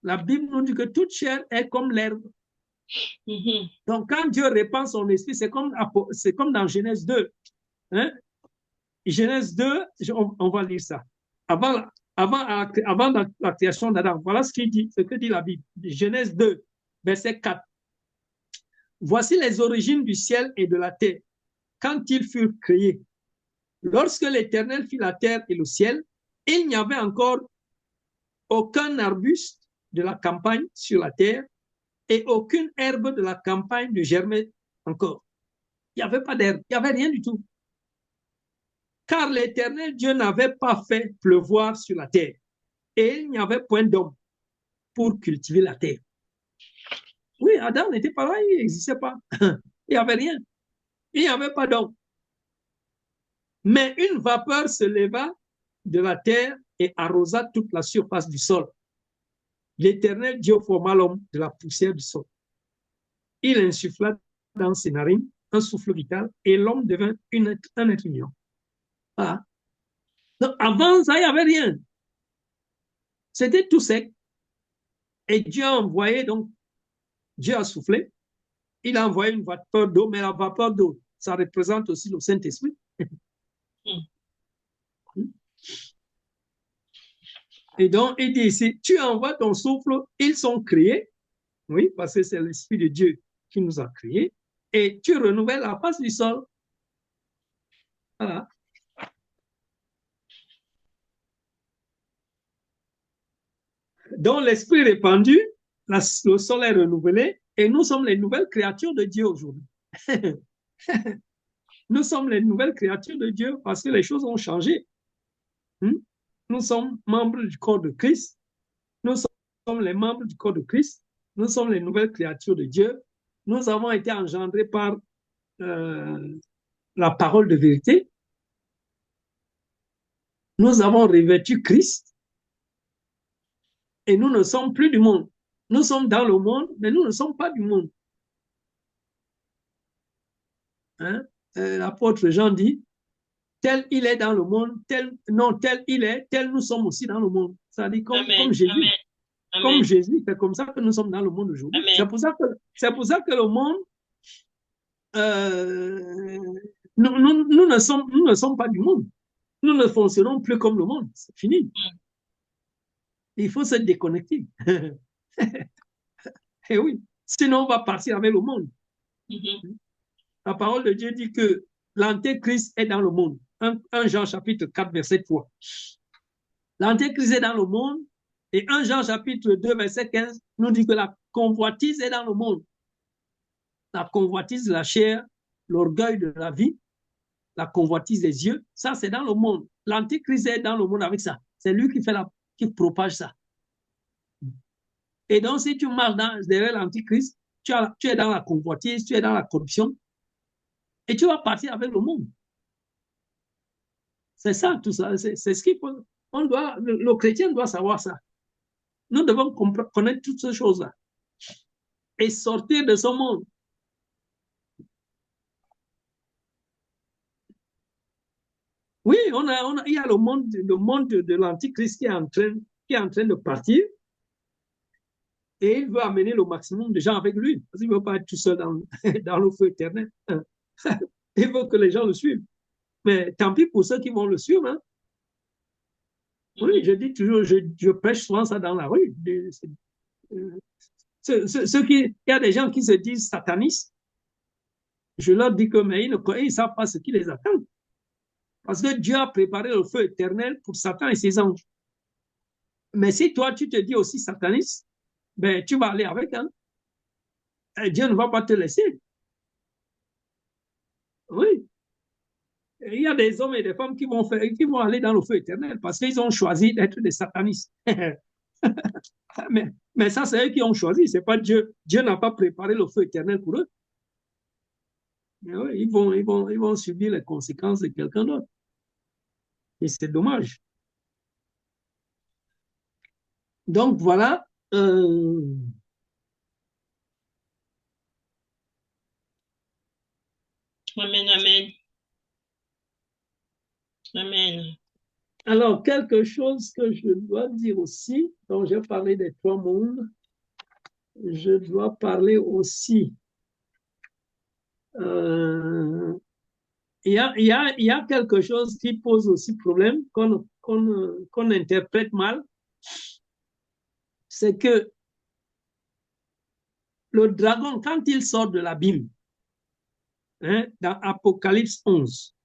La Bible nous dit que toute chair est comme l'herbe. Donc, quand Dieu répand son esprit, c'est comme dans Genèse 2. Hein? Genèse 2, on va lire ça. Avant la création d'Adam, voilà ce que dit la Bible. Genèse 2, verset 4. Voici les origines du ciel et de la terre, quand ils furent créés. Lorsque l'Éternel fit la terre et le ciel, il n'y avait encore aucun arbuste de la campagne sur la terre et aucune herbe de la campagne ne germait encore. Il n'y avait pas d'herbe, il n'y avait rien du tout. Car l'Éternel Dieu n'avait pas fait pleuvoir sur la terre et il n'y avait point d'homme pour cultiver la terre. Oui, Adam n'était pas là, il n'existait pas. Il n'y avait rien. Il n'y avait pas d'homme. Mais une vapeur se leva de la terre et arrosa toute la surface du sol. L'Éternel Dieu forma l'homme de la poussière du sol. Il insuffla dans ses narines un souffle vital et l'homme devint un être vivant. Voilà. Donc, avant ça, il n'y avait rien. C'était tout sec. Et Dieu a envoyé, donc, Dieu a soufflé. il a envoyé une vapeur d'eau, mais la vapeur d'eau, ça représente aussi le Saint-Esprit. Et donc, il dit ici, tu envoies ton souffle, ils sont créés, oui, parce que c'est l'Esprit de Dieu qui nous a créés, et tu renouvelles la face du sol. Voilà. Donc, l'Esprit répandu, le sol est renouvelé, et nous sommes les nouvelles créatures de Dieu aujourd'hui. Nous sommes les nouvelles créatures de Dieu parce que les choses ont changé. Nous sommes membres du corps de Christ. Nous sommes les membres du corps de Christ. Nous sommes les nouvelles créatures de Dieu. Nous avons été engendrés par la parole de vérité. Nous avons revêtu Christ. Et nous ne sommes plus du monde. Nous sommes dans le monde, mais nous ne sommes pas du monde. Hein? L'apôtre Jean dit, tel il est dans le monde, tel il est, tel nous sommes aussi dans le monde. Ça dit comme Jésus. Amen. Comme Jésus, c'est comme ça que nous sommes dans le monde aujourd'hui. C'est pour ça que le monde, nous ne sommes pas du monde. Nous ne fonctionnons plus comme le monde. C'est fini. Il faut se déconnecter. Et oui, sinon on va partir avec le monde. La parole de Dieu dit que l'antéchrist est dans le monde. 1 Jean chapitre 4, verset 3. L'antéchrist est dans le monde. Et 1 Jean chapitre 2, verset 15 nous dit que la convoitise est dans le monde. La convoitise de la chair, l'orgueil de la vie, la convoitise des yeux, ça c'est dans le monde. L'antéchrist est dans le monde avec ça. C'est lui qui propage ça. Et donc si tu marches derrière l'antéchrist, tu es dans la convoitise, tu es dans la corruption, et tu vas partir avec le monde. C'est ça, tout ça. C'est ce qu'il faut. Le chrétien doit savoir ça. Nous devons connaître toutes ces choses-là et sortir de ce monde. Oui, il y a le monde de l'antichrist qui est en train de partir et il veut amener le maximum de gens avec lui parce qu'il ne veut pas être tout seul dans le feu éternel. Il veut que les gens le suivent. Mais tant pis pour ceux qui vont le suivre. Hein. Oui, je dis toujours, je prêche souvent ça dans la rue. Il y a des gens qui se disent satanistes. Je leur dis que mais ils ne savent pas ce qui les attend. Parce que Dieu a préparé le feu éternel pour Satan et ses anges. Mais si toi, tu te dis aussi sataniste, ben, tu vas aller avec. Hein? Et Dieu ne va pas te laisser. Oui. Et il y a des hommes et des femmes qui vont aller dans le feu éternel parce qu'ils ont choisi d'être des satanistes. mais ça, c'est eux qui ont choisi. C'est pas Dieu. Dieu n'a pas préparé le feu éternel pour eux. Mais oui, ils vont subir les conséquences de quelqu'un d'autre. Et c'est dommage. Donc voilà. Amen, amen. Amen. Alors, quelque chose que je dois dire aussi, donc j'ai parlé des trois mondes, je dois parler aussi. Il y a quelque chose qui pose aussi problème, qu'on interprète mal, c'est que le dragon, quand il sort de l'abîme, hein, dans Apocalypse 11,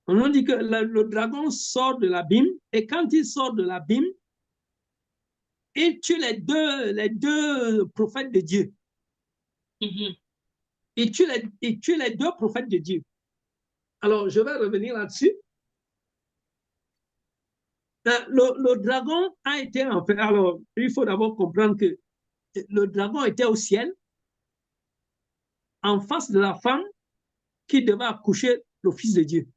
on nous dit que le dragon sort de l'abîme, et quand il sort de l'abîme, il tue les deux prophètes de Dieu. Il tue les deux prophètes de Dieu. Alors, je vais revenir là-dessus. Le dragon a été enfer. Alors, il faut d'abord comprendre que le dragon était au ciel, en face de la femme qui devait accoucher le Fils de Dieu.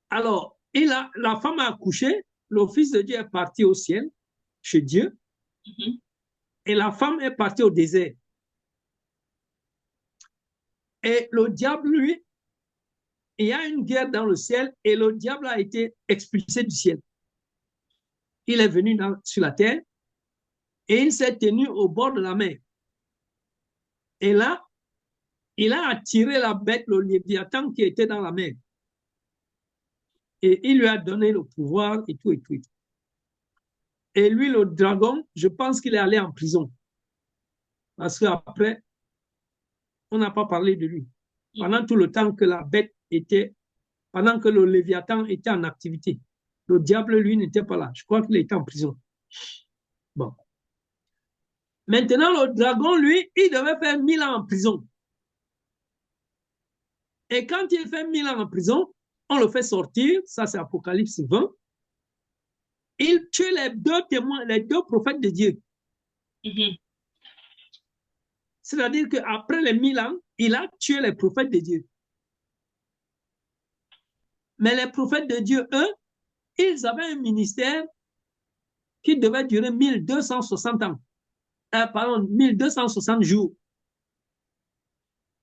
Alors, la femme a accouché, le Fils de Dieu est parti au ciel, chez Dieu, et la femme est partie au désert. Et le diable, lui, il y a une guerre dans le ciel et le diable a été expulsé du ciel. Il est venu sur la terre et il s'est tenu au bord de la mer. Et là, il a attiré la bête, le Léviathan qui était dans la mer. Et il lui a donné le pouvoir et tout et tout. Et lui, le dragon, je pense qu'il est allé en prison. Parce qu'après, on n'a pas parlé de lui. Pendant tout le temps que la bête était, pendant que le Léviathan était en activité, le diable, lui, n'était pas là. Je crois qu'il était en prison. Bon. Maintenant, le dragon, lui, il devait faire 1000 ans en prison. Et quand il fait 1000 ans en prison, on le fait sortir, ça c'est Apocalypse 20. Il tue les deux témoins, les deux prophètes de Dieu. C'est-à-dire qu'après les 1000 ans, il a tué les prophètes de Dieu. Mais les prophètes de Dieu, eux, ils avaient un ministère qui devait durer 1260 ans. Pardon, 1260 jours.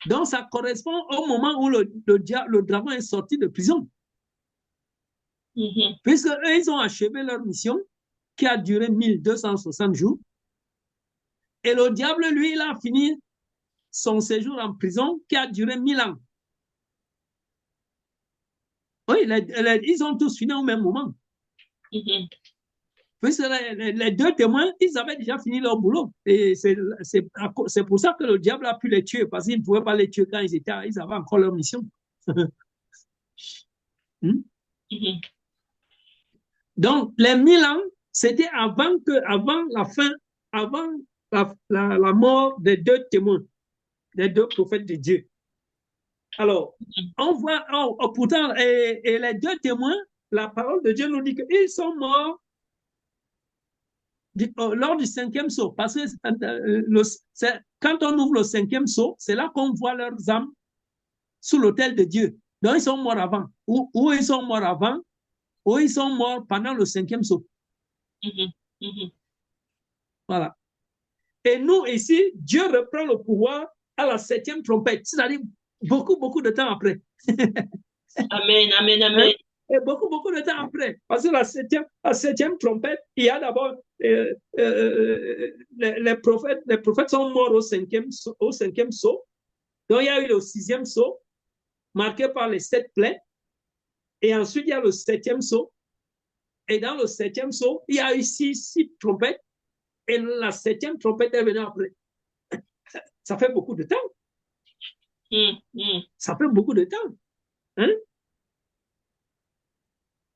Donc, ça correspond au moment où le dragon est sorti de prison. Puisque eux, ils ont achevé leur mission qui a duré 1260 jours. Et le diable, lui, il a fini son séjour en prison qui a duré 1000 ans. Oui, ils ont tous fini au même moment. Puisque les deux témoins, ils avaient déjà fini leur boulot. Et c'est pour ça que le diable a pu les tuer, parce qu'il ne pouvait pas les tuer quand ils avaient encore leur mission. Donc, les 1000 ans, c'était avant la fin, avant la mort des deux témoins, des deux prophètes de Dieu. Alors, on voit, pourtant, et les deux témoins, la parole de Dieu nous dit qu'ils sont morts lors du 5e sceau. Parce que quand on ouvre le 5e sceau, c'est là qu'on voit leurs âmes sous l'autel de Dieu. Donc, ils sont morts avant. Ou ils sont morts avant, ou ils sont morts pendant le 5e sceau. Voilà. Et nous, ici, Dieu reprend le pouvoir à la 7e trompette, c'est-à-dire beaucoup de temps après. Amen, amen, amen. Hein? Et beaucoup de temps après. Parce que la septième trompette, il y a d'abord les prophètes sont morts au 5e sceau. Donc, il y a eu le 6e sceau, marqué par les 7 plaies. Et ensuite, il y a le 7e sceau. Et dans le 7e sceau, il y a eu 6 trompettes. Et la 7e trompette est venue après. Ça fait beaucoup de temps. Ça fait beaucoup de temps. Hein?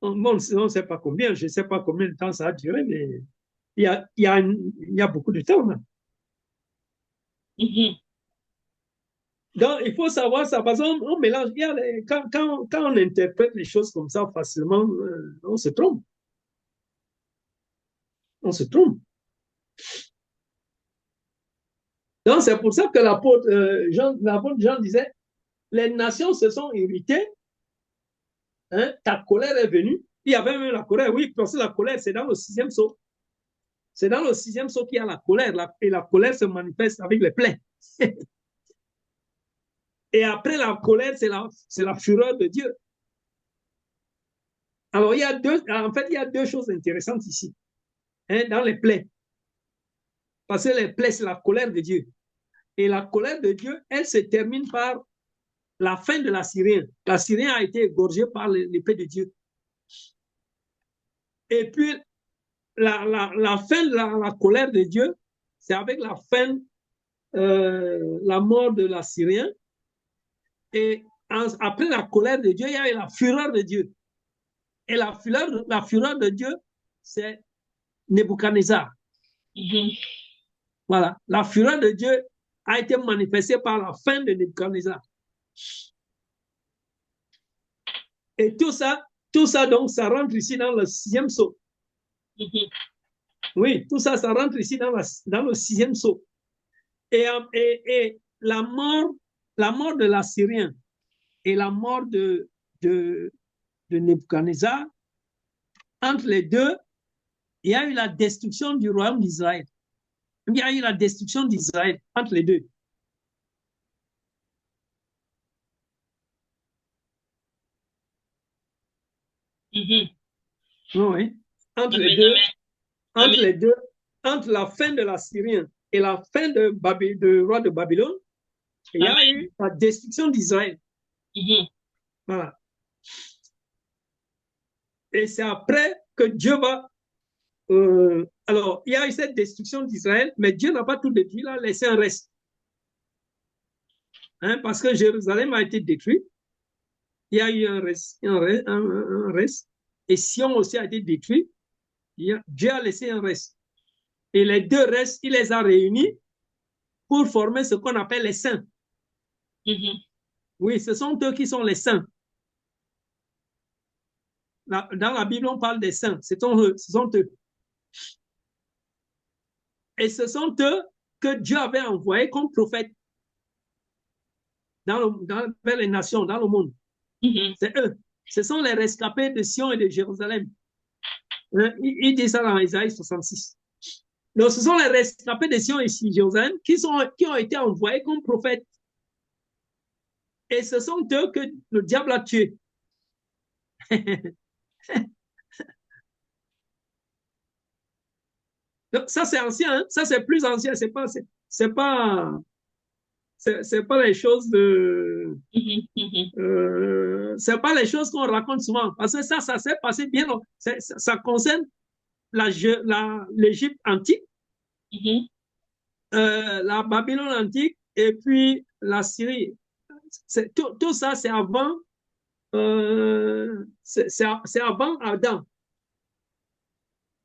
Bon, on ne sait pas combien, je ne sais pas combien de temps ça a duré, mais il y a beaucoup de temps. Donc, il faut savoir ça, parce qu'on mélange. Quand on interprète les choses comme ça facilement, on se trompe. On se trompe. Donc, c'est pour ça que l'apôtre Jean disait, les nations se sont irritées, hein, ta colère est venue. Il y avait même la colère, oui, parce que la colère, c'est dans le 6e sceau. C'est dans le 6e sceau qu'il y a la colère, et la colère se manifeste avec les plaies. Et après la colère, c'est la fureur de Dieu. Alors, il y a deux choses intéressantes ici, hein, dans les plaies. Parce que les plaies, c'est la colère de Dieu. Et la colère de Dieu, elle se termine par la fin de l'Assyrien. L'Assyrien a été égorgé par l'épée de Dieu. Et puis, la fin de la colère de Dieu, c'est avec la fin, la mort de l'Assyrien. Et après la colère de Dieu, il y a eu la fureur de Dieu. Et la fureur de Dieu, c'est Nebuchadnezzar. Voilà. La fureur de Dieu a été manifestée par la fin de Nebuchadnezzar. Et tout ça, donc, ça rentre ici dans le 6e sceau. Oui, tout ça, ça rentre ici dans le 6e sceau. Et la mort de l'Assyrien et la mort de Nebuchadnezzar, entre les deux, il y a eu la destruction du royaume d'Israël. Il y a eu la destruction d'Israël entre les deux. Oui, entre les deux, entre la fin de l'Assyrien et la fin de roi de Babylone, il y a eu la destruction d'Israël. Voilà. Et c'est après que Dieu va... alors, il y a eu cette destruction d'Israël, mais Dieu n'a pas tout détruit, il a laissé un reste. Hein, parce que Jérusalem a été détruit. Il y a eu un reste. Et Sion aussi a été détruit. Dieu a laissé un reste. Et les deux restes, il les a réunis pour former ce qu'on appelle les saints. Oui, ce sont eux qui sont les saints. Dans la Bible, on parle des saints. Ce sont eux. Et ce sont eux que Dieu avait envoyés comme prophètes vers les nations, dans le monde. C'est eux. Ce sont les rescapés de Sion et de Jérusalem. Il dit ça dans Isaïe 66. Donc, ce sont les rescapés de Sion et de Jérusalem qui ont été envoyés comme prophètes. Et ce sont eux que le diable a tués. Donc, ça, c'est ancien. Hein? Ça, c'est plus ancien. C'est pas les choses de... c'est pas les choses qu'on raconte souvent. Parce que ça s'est passé bien. Ça concerne l'Égypte antique, la Babylone antique et puis la Syrie. Tout ça, c'est avant, c'est avant Adam.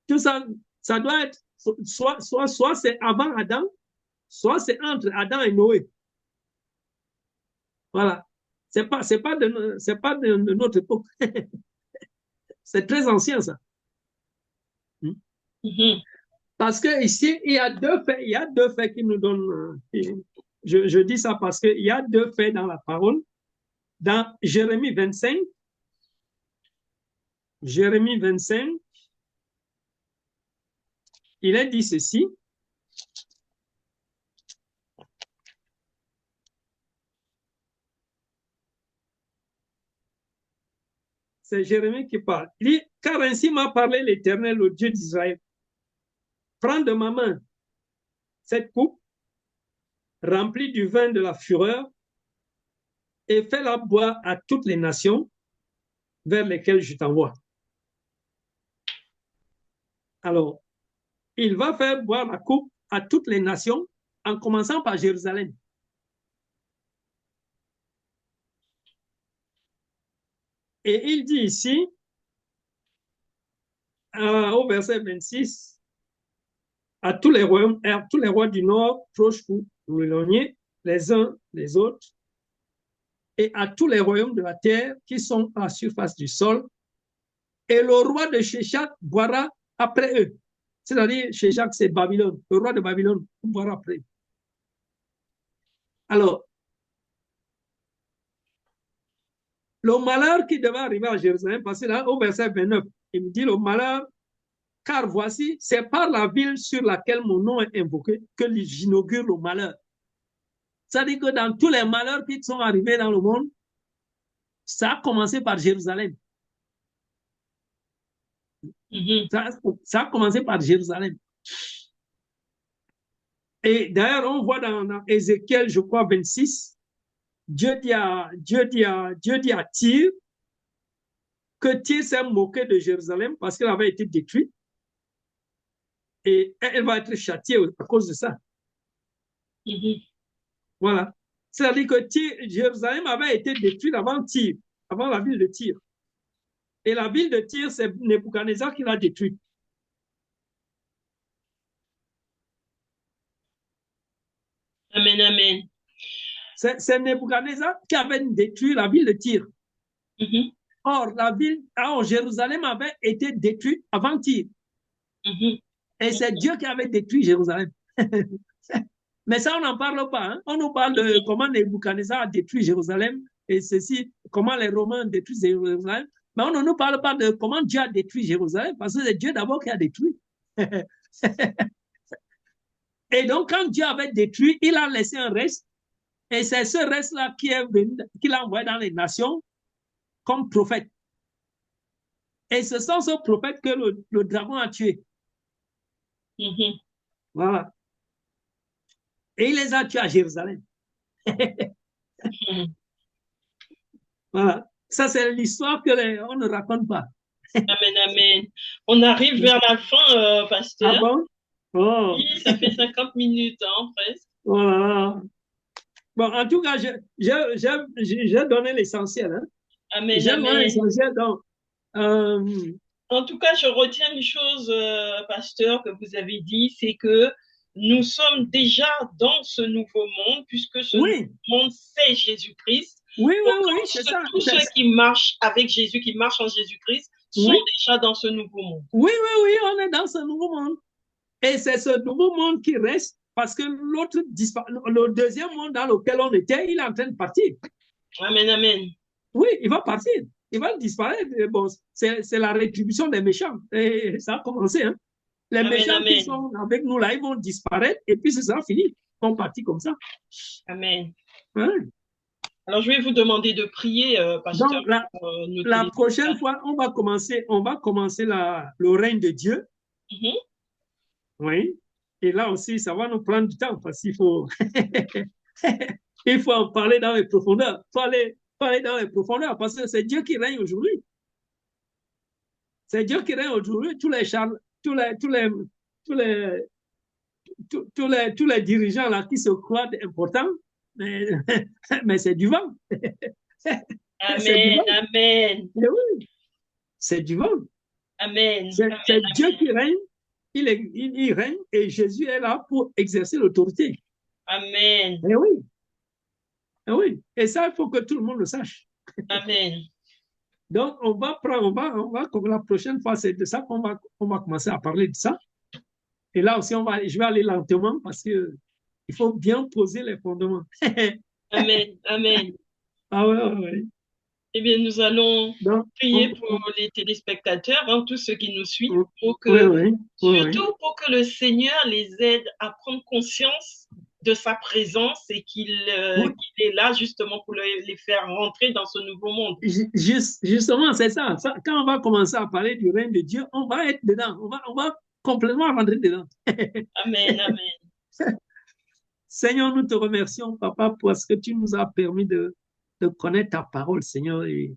Tout ça, ça doit être soit c'est avant Adam, soit c'est entre Adam et Noé. Voilà. C'est pas de notre époque. C'est très ancien, ça. Parce que ici, il y a deux faits qui nous donnent. Je dis ça parce qu'il y a deux faits dans la parole. Dans Jérémie 25, il est dit ceci. C'est Jérémie qui parle. Il dit, car ainsi m'a parlé l'Éternel, le Dieu d'Israël. Prends de ma main cette coupe remplie du vin de la fureur et fais-la boire à toutes les nations vers lesquelles je t'envoie. Alors, il va faire boire la coupe à toutes les nations, en commençant par Jérusalem. Et il dit ici, au verset 26, à tous les rois du nord, proches ou éloignés, les uns les autres, et à tous les royaumes de la terre qui sont à la surface du sol, et le roi de Sheshak boira après eux. C'est-à-dire, Sheshak, c'est Babylone. Le roi de Babylone boira après eux. Alors, le malheur qui devait arriver à Jérusalem, parce que là, au verset 29, il me dit le malheur, car voici, c'est par la ville sur laquelle mon nom est invoqué que j'inaugure le malheur. C'est-à-dire que dans tous les malheurs qui sont arrivés dans le monde, ça a commencé par Jérusalem. Ça a commencé par Jérusalem. Et d'ailleurs, on voit dans Ézéchiel, je crois, 26, Dieu dit à Tyr que Tyr s'est moqué de Jérusalem parce qu'elle avait été détruite. Et elle va être châtiée à cause de ça. Voilà. C'est-à-dire que Jérusalem avait été détruite avant Tyr, avant la ville de Tyr. Et la ville de Tyr, c'est Nebuchadnezzar qui l'a détruite. Amen, amen. C'est Nebuchadnezzar qui avait détruit la ville de Tyr. Or, Jérusalem avait été détruite avant Tyr. Et c'est Dieu qui avait détruit Jérusalem. Mais ça, on n'en parle pas. Hein? On nous parle de comment Nebuchadnezzar a détruit Jérusalem et ceci, comment les Romains détruisent Jérusalem. Mais on ne nous parle pas de comment Dieu a détruit Jérusalem, parce que c'est Dieu d'abord qui a détruit. Et donc, quand Dieu avait détruit, il a laissé un reste. Et c'est ce reste-là qu'il a envoyé dans les nations comme prophète. Et ce sont ce prophète que le dragon a tué. Voilà. Et il les a tués à Jérusalem. Mhm. Voilà. Ça, c'est l'histoire on ne raconte pas. Amen, amen. On arrive vers la fin, Ah pasteur. bon? Oh, Oui, ça fait 50 minutes, hein, presque. voilà. Bon, en tout cas, j'ai donné l'essentiel. Hein. Amen, J'ai donné amen. l'essentiel. Donc, euh, En tout cas, je retiens une chose, pasteur, que vous avez dit, c'est que nous sommes déjà dans ce nouveau monde, puisque ce nouveau oui, monde, c'est Jésus-Christ. oui, oui, oui, Autant c'est ça. tous ceux qui marchent avec Jésus, qui marchent en Jésus-Christ, sont Oui, déjà dans ce nouveau monde. oui, oui, oui, on est dans ce nouveau monde. Et c'est ce nouveau monde qui reste parce que le deuxième monde dans lequel on était, il est en train de partir. Amen, amen. Oui, il va partir. Il va disparaître. Bon, c'est la rétribution des méchants. Et ça a commencé. Hein. Les Amen, méchants qui amen. sont avec nous là, ils vont disparaître et puis ce sera fini. Ils vont partir comme ça. Amen. Hein. Alors, je vais vous demander de prier, pasteur, Donc, pour nos la prochaine téléspectateurs. fois, on va commencer le règne de Dieu. Mhm. Oui. Et là aussi, ça va nous prendre du temps parce qu'il faut, il faut en parler dans les profondeurs. Il faut aller dans les profondeurs parce que c'est Dieu qui règne aujourd'hui. C'est Dieu qui règne aujourd'hui. Tous les, tous les dirigeants là qui se croient importants, mais, mais c'est du vent. C'est du Amen, vent. amen, Et oui, c'est du vent. amen, C'est Dieu qui règne. Il règne et Jésus est là pour exercer l'autorité. amen, Et oui, et oui. Et ça, il faut que tout le monde le sache. amen. Donc, comme la prochaine fois, c'est de ça on va commencer à parler de ça. Et là aussi, je vais aller lentement parce que il faut bien poser les fondements. Amen, amen. Ah ouais, ouais, ouais. Eh bien, nous allons Donc, prier pour les téléspectateurs, hein, tous ceux qui nous suivent, on- pour oui, que, oui, oui, oui. surtout pour que le Seigneur les aide à prendre conscience de sa présence et Oui, qu'il est là justement pour les faire rentrer dans ce nouveau monde. justement, c'est ça. Quand on va commencer à parler du règne de Dieu, on va être dedans. On va complètement rentrer dedans. Amen, amen, Seigneur, nous te remercions, Papa, parce que tu nous as permis de connaître ta parole, Seigneur, et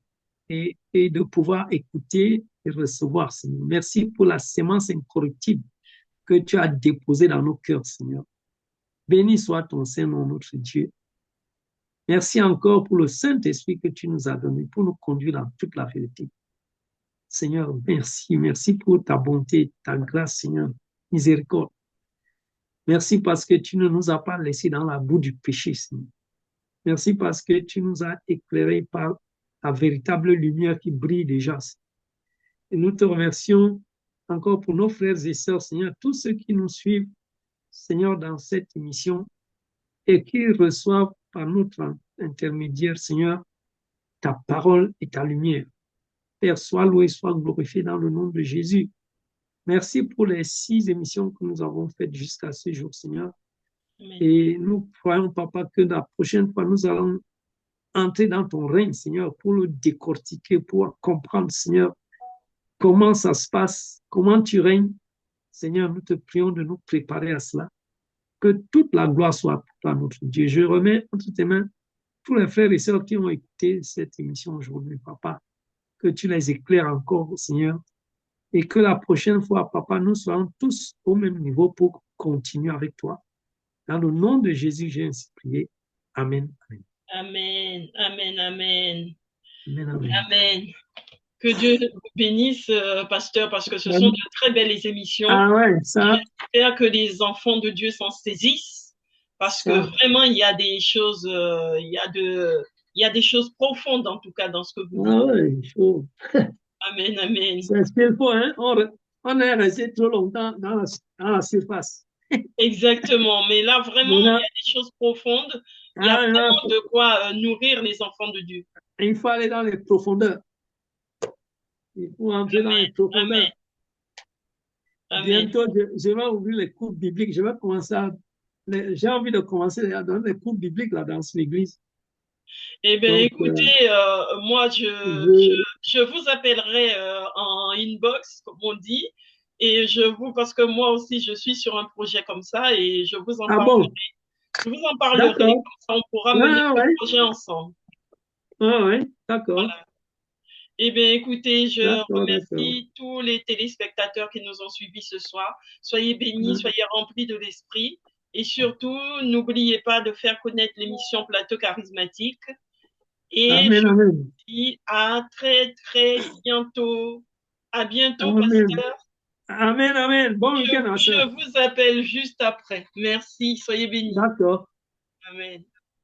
de pouvoir écouter et recevoir, Seigneur. Merci pour la sémence incorruptible que tu as déposée dans nos cœurs, Seigneur. Béni soit ton Saint-Nom, notre Dieu. Merci encore pour le Saint-Esprit que tu nous as donné pour nous conduire dans toute la vérité. Seigneur, merci. Merci pour ta bonté, ta grâce, Seigneur. Miséricorde. Merci parce que tu ne nous as pas laissés dans la boue du péché, Seigneur. Merci parce que tu nous as éclairés par la véritable lumière qui brille déjà. Et nous te remercions encore pour nos frères et sœurs, Seigneur, tous ceux qui nous suivent, Seigneur, dans cette émission et qui reçoivent par notre intermédiaire, Seigneur, ta parole et ta lumière. Père, sois loué, sois glorifié dans le nom de Jésus. Merci pour les 6 émissions que nous avons faites jusqu'à ce jour, Seigneur. amen, Et nous croyons, Papa, que la prochaine fois, nous allons entrer dans ton règne, Seigneur, pour le décortiquer, pour comprendre, Seigneur, comment ça se passe, comment tu règnes. Seigneur, nous te prions de nous préparer à cela. Que toute la gloire soit pour toi, notre Dieu. Je remets entre tes mains tous les frères et sœurs qui ont écouté cette émission aujourd'hui, Papa. Que tu les éclaires encore, Seigneur. Et que la prochaine fois, Papa, nous soyons tous au même niveau pour continuer avec toi. Dans le nom de Jésus, j'ai ainsi prié. Amen. Amen. amen, amen, amen, Amen. Amen. amen. Que Dieu vous bénisse, pasteur, parce que ce sont Amen. de très belles émissions. Ah ouais, ça, J'espère que les enfants de Dieu s'en saisissent, parce que ça. vraiment, il y a des choses, il y a des choses profondes, en tout cas, dans ce que vous dites. Ah ouais, il faut. Amen, amen. C'est ce qu'il faut, hein. On est resté trop longtemps dans la surface. Exactement. Mais là, vraiment, il y Maintenant, a des choses profondes. Il y a ah, là, vraiment de quoi nourrir les enfants de Dieu. il faut aller dans les profondeurs. Il faut entrer dans les Amen, profondeurs. amen. Bientôt, je vais ouvrir les cours bibliques. Je vais commencer j'ai envie de commencer à donner les cours bibliques là, dans l'église. Eh bien, Donc, écoutez, moi, je, je vous appellerai en inbox, comme on dit, Et parce que moi aussi, je suis sur un projet comme ça et je vous en Ah parlerai. bon, Je vous en parlerai, d'accord. comme ça on pourra mener Ah ce ouais, projet ensemble. ah ouais, d'accord, Voilà. Eh bien, écoutez, je d'accord, d'accord. remercie tous les téléspectateurs qui nous ont suivis ce soir. Soyez bénis, Ah, soyez remplis de l'esprit. Et surtout, n'oubliez pas de faire connaître l'émission Plateau Charismatique. Et amen, je vous amen. dis à très, très bientôt. À bientôt, Amen. pasteur. Amen, amen. Bon Je, week-end à ça. je vous appelle juste après. Merci, soyez bénis. D'accord. Amen.